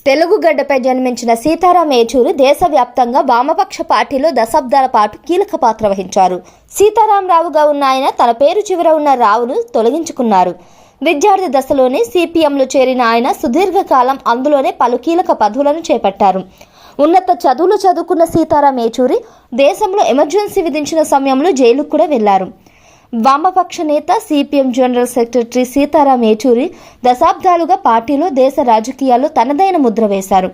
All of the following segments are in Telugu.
తెలుగు గడ్డపై జన్మించిన సీతారాం ఏచూరి దేశవ్యాప్తంగా వామపక్ష పార్టీలో దశాబ్దాల పాటు కీలక పాత్ర వహించారు. సీతారామరావుగా ఉన్న ఆయన తన పేరు చివర ఉన్న రావును తొలగించుకున్నారు. విద్యార్థి దశలోనే సిపిఎంలో చేరిన ఆయన సుదీర్ఘకాలం అందులోనే పలు కీలక పదవులను చేపట్టారు. ఉన్నత చదువులు చదువుకున్న సీతారాం ఏచూరి దేశంలో ఎమర్జెన్సీ విధించిన సమయంలో జైలుకు కూడా వెళ్లారు. వామపక్ష నేత CPM general secretary Sitaram Yechury దశాబ్దాలుగా పార్టీలో దేశ రాజకీయాల్లో తనదైన ముద్ర వేశారు.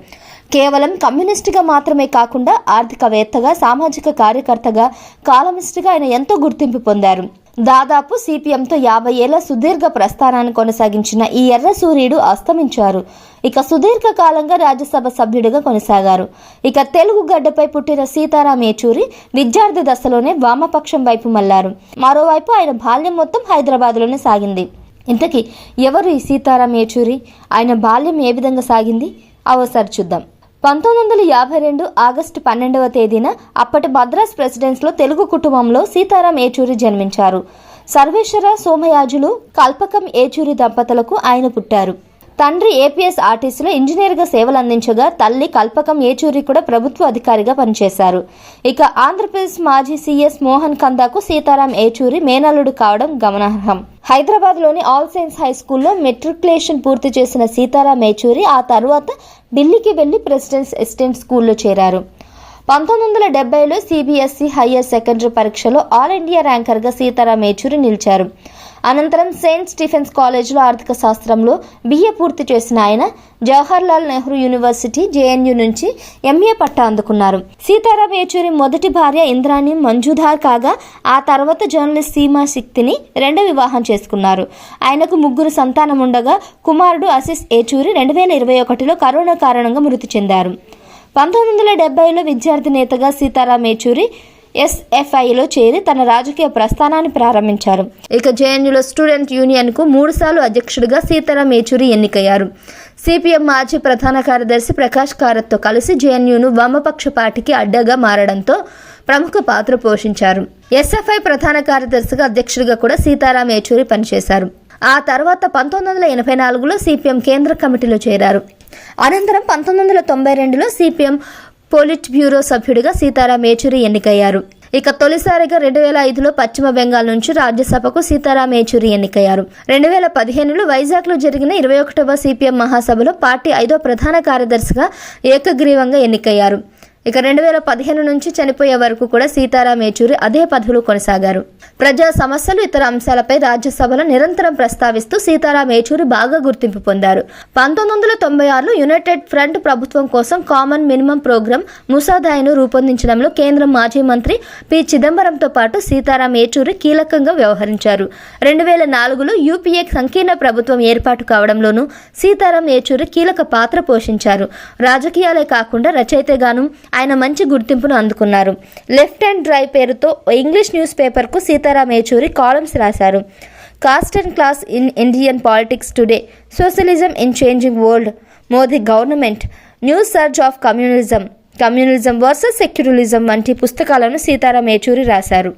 కేవలం కమ్యూనిస్టుగా మాత్రమే కాకుండా ఆర్థికవేత్తగా, సామాజిక కార్యకర్తగా, కాలమిస్టుగా ఆయన ఎంతో గుర్తింపు పొందారు. దాదాపు సిపిఎంతో 50 ఏళ్ల సుదీర్ఘ ప్రస్థానాన్ని కొనసాగించిన ఈ ఎర్ర సూర్యుడు అస్తమించారు. ఇక సుదీర్ఘ కాలంగా రాజ్యసభ సభ్యుడిగా కొనసాగారు. ఇక తెలుగు గడ్డపై పుట్టిన సీతారాం ఏచూరి విద్యార్థి దశలోనే వామపక్షం వైపు మళ్లారు. మరోవైపు ఆయన బాల్యం మొత్తం హైదరాబాద్లోనే సాగింది. ఇంతకీ ఎవరు ఈ సీతారాం ఏచూరి? ఆయన బాల్యం ఏ విధంగా సాగింది? అవసరం చూద్దాం. 1952 ఆగస్టు 12వ తేదీన అప్పటి మద్రాస్ ప్రెసిడెన్సీలో తెలుగు కుటుంబంలో సీతారాం ఏచూరి జన్మించారు. సర్వేశ్వర సోమయాజులు, కల్పకం ఏచూరి దంపతులకు ఆయన పుట్టారు. తండ్రి ఏపీఎస్ ఆర్టీసీలో ఇంజనీర్గా సేవలు అందించగా తల్లి కల్పకం ఏచూరి కూడా ప్రభుత్వ అధికారిగా పనిచేశారు. ఇక ఆంధ్రప్రదేశ్ మాజీ సీఎస్ మోహన్ కందాకు సీతారాం ఏచూరి మేనల్లుడు కావడం గమనార్హం. హైదరాబాద్లోని ఆల్ సైన్స్ హై స్కూల్లో మెట్రికులేషన్ పూర్తి చేసిన సీతారాం ఏచూరి ఆ తర్వాత ఢిల్లీకి వెళ్లి ప్రెసిడెంట్స్ అసిస్టెంట్ స్కూల్లో చేరారు. 1970లో సిబిఎస్ఈ హయ్యర్ సెకండరీ పరీక్షలో ఆల్ ఇండియా ర్యాంకర్గా సీతారాం ఏచూరి నిలిచారు. అనంతరం సెయింట్ స్టీఫెన్స్ కాలేజ్లో ఆర్థిక శాస్త్రంలో బిఏ పూర్తి చేసిన ఆయన జవహర్లాల్ నెహ్రూ యూనివర్సిటీ జేఎన్యూ నుంచి ఎంఏ పట్టా అందుకున్నారు. సీతారాం ఏచూరి మొదటి భార్య ఇంద్రాణి మంజుధార్ కాగా ఆ తర్వాత జర్నలిస్ట్ సీమా శక్తిని రెండో వివాహం చేసుకున్నారు. ఆయనకు 3 సంతానం ఉండగా కుమారుడు ఆశిష్ ఏచూరి 2021లో కరోనా కారణంగా మృతి చెందారు. 1970లో విద్యార్థి నేతగా సీతారాం ఏచూరి ఎస్ఎఫ్ఐలో చేరి తన రాజకీయ ప్రస్థానాన్ని ప్రారంభించారు. ఇక జేఎన్యూలో స్టూడెంట్ యూనియన్కు 3 సార్లు అధ్యక్షుడిగా సీతారాం ఏచూరి ఎన్నికయ్యారు. సిపిఎం మాజీ ప్రధాన కార్యదర్శి ప్రకాష్ కారత్తో కలిసి జేఎన్యూను వామపక్ష పార్టీకి అడ్డగా మారడంతో ప్రముఖ పాత్ర పోషించారు. ఎస్ఎఫ్ఐ ప్రధాన కార్యదర్శిగా, అధ్యక్షుడిగా కూడా సీతారాం ఏచూరి పనిచేశారు. ఆ తర్వాత 1984లో సిపిఎం కేంద్ర కమిటీలో చేరారు. అనంతరం 1992లో సిపిఎం పోలిట్ బ్యూరో సభ్యుడిగా సీతారాం ఏచూరి ఎన్నికయ్యారు. ఇక తొలిసారిగా 2005లో పశ్చిమ బెంగాల్ నుంచి రాజ్యసభకు సీతారాం ఏచూరి ఎన్నికయ్యారు. 2015లో వైజాగ్లో జరిగిన 21వ సిపిఎం మహాసభలో పార్టీ 5వ ప్రధాన కార్యదర్శిగా ఏకగ్రీవంగా ఎన్నికయ్యారు. ఇక 2015 నుంచి చనిపోయే వరకు కూడా సీతారాం ఏచూరి అదే పదవిలో కొనసాగారు. ప్రజా సమస్యలు, ఇతర అంశాలపై రాజ్యసభలో నిరంతరం ప్రస్తావిస్తూ సీతారాం ఏచూరి బాగా గుర్తింపు పొందారు. 1996లో యునైటెడ్ ఫ్రంట్ ప్రభుత్వం కోసం కామన్ మినిమం ప్రోగ్రాం ముసాదాను రూపొందించడంలో కేంద్ర మాజీ మంత్రి పి చిదంబరంతో పాటు సీతారాం ఏచూరి కీలకంగా వ్యవహరించారు. 2004లో యూపీఏ సంకీర్ణ ప్రభుత్వం ఏర్పాటు కావడంలోనూ సీతారాం ఏచూరి కీలక పాత్ర పోషించారు. రాజకీయాలే కాకుండా రచయితగాను ఆయన మంచి గుర్తింపును అందుకున్నారు. లెఫ్ట్ అండ్ డ్రైవ్ పేరుతో ఇంగ్లీష్ న్యూస్ పేపర్కు సీతారాం ఏచూరి కాలమ్స్ రాశారు. Caste and class in Indian politics today, socialism in changing world, Modi government, new surge of communism versus secularism వంటి పుస్తకాలను సీతారాం ఏచూరి రాశారు.